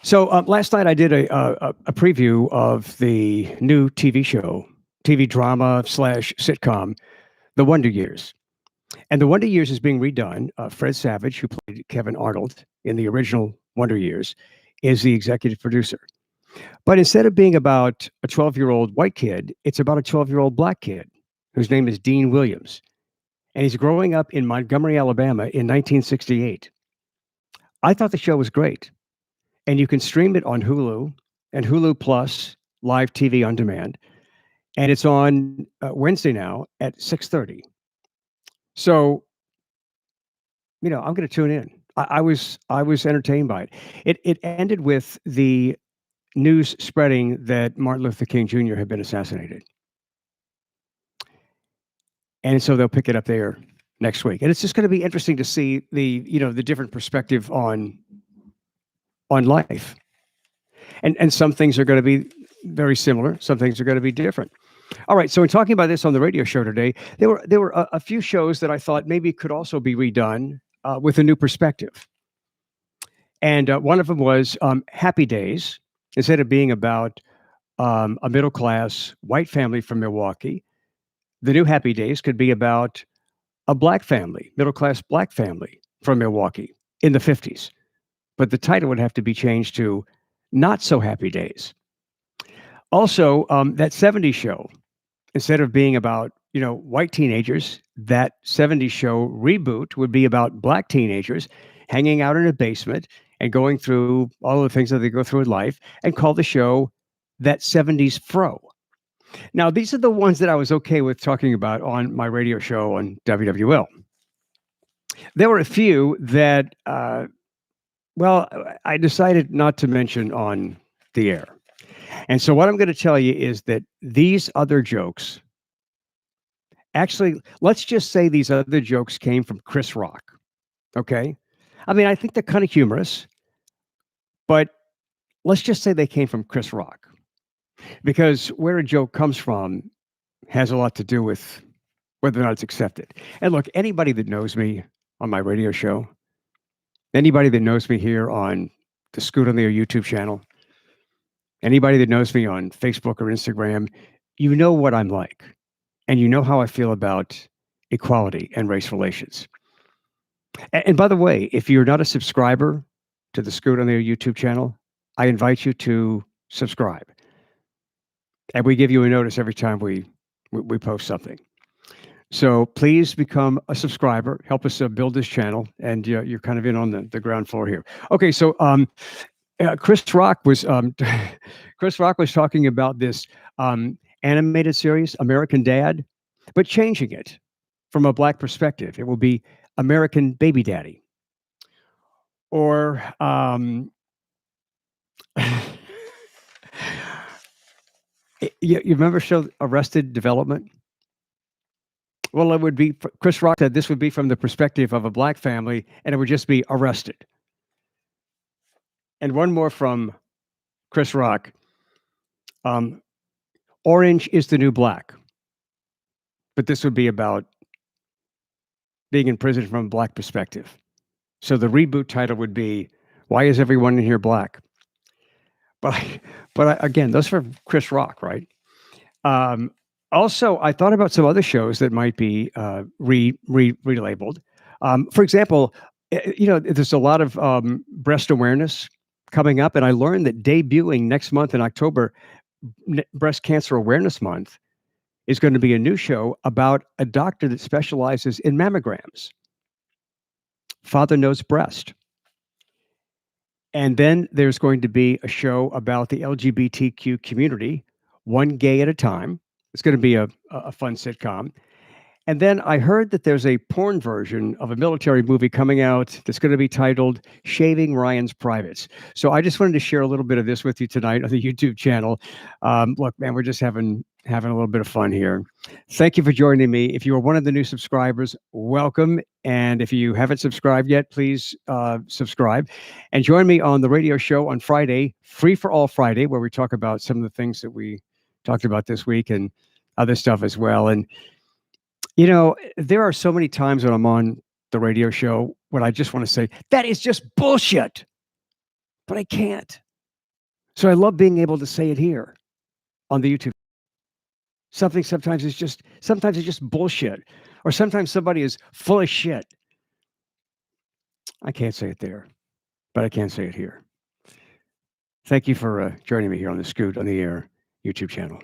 So last night I did a preview of the new TV show, TV drama slash sitcom, The Wonder Years. And The Wonder Years is being redone. Fred Savage, who played Kevin Arnold in the original Wonder Years, is the executive producer. But instead of being about a 12-year-old white kid, it's about a 12-year-old black kid whose name is Dean Williams. And he's growing up in Montgomery, Alabama in 1968. I thought the show was great. And you can stream it on Hulu and Hulu Plus live TV on demand. And it's on Wednesday now at 6:30. So, I'm going to tune in. I was entertained by it. It ended with the news spreading that Martin Luther King Jr. had been assassinated. And so they'll pick it up there next week. And it's just going to be interesting to see the different perspective on life. And some things are going to be very similar. Some things are going to be different. All right. So in talking about this on the radio show today, there were a few shows that I thought maybe could also be redone with a new perspective. And one of them was Happy Days. Instead of being about a middle class white family from Milwaukee, the new Happy Days could be about a black family, middle class black family from Milwaukee in the 50s. But the title would have to be changed to Not So Happy Days. Also, that 70s show, instead of being about, white teenagers, that 70s show reboot would be about black teenagers hanging out in a basement and going through all the things that they go through in life, and call the show That 70s Fro. Now, these are the ones that I was okay with talking about on my radio show on WWL. There were a few that, I decided not to mention on the air. And so what I'm going to tell you is that these other jokes, actually, let's just say these other jokes came from Chris Rock. Okay? I mean, I think they're kind of humorous, but let's just say they came from Chris Rock. Because where a joke comes from has a lot to do with whether or not it's accepted. And look, anybody that knows me on my radio show, anybody that knows me here on the Scoot on the Air YouTube channel, anybody that knows me on Facebook or Instagram, you know what I'm like. And you know how I feel about equality and race relations. And by the way, if you're not a subscriber to the Scoot on the Air YouTube channel, I invite you to subscribe. And we give you a notice every time we post something. So please become a subscriber. Help us build this channel. And you're kind of in on the ground floor here. Okay, so Chris Rock was talking about this animated series, American Dad, but changing it from a black perspective. It will be American Baby Daddy. Or you remember show Arrested Development? Well, it would be, Chris Rock said this would be from the perspective of a black family, and it would just be Arrested. And one more from Chris Rock. Orange is the New Black. But this would be about being in prison from a black perspective. So the reboot title would be, Why is Everyone in Here Black? But again, those are Chris Rock, right? Also, I thought about some other shows that might be relabeled. For example, there's a lot of breast awareness coming up, and I learned that debuting next month in October, Breast Cancer Awareness Month, is going to be a new show about a doctor that specializes in mammograms. Father Knows Breast. And then there's going to be a show about the LGBTQ community, One Gay at a Time. It's going to be a fun sitcom. And then I heard that there's a porn version of a military movie coming out that's going to be titled Shaving Ryan's Privates. So I just wanted to share a little bit of this with you tonight on the YouTube channel. Look, man, we're just having a little bit of fun here. Thank you for joining me. If you are one of the new subscribers, welcome. And if you haven't subscribed yet, please subscribe. And join me on the radio show on Friday, Free for All Friday, where we talk about some of the things that we talked about this week and other stuff as well. And there are so many times when I'm on the radio show when I just want to say, that is just bullshit. But I can't. So I love being able to say it here on the YouTube. Sometimes it's just bullshit, or sometimes somebody is full of shit. I can't say it there, but I can say it here. Thank you for joining me here on the Scoot on the Air YouTube channel.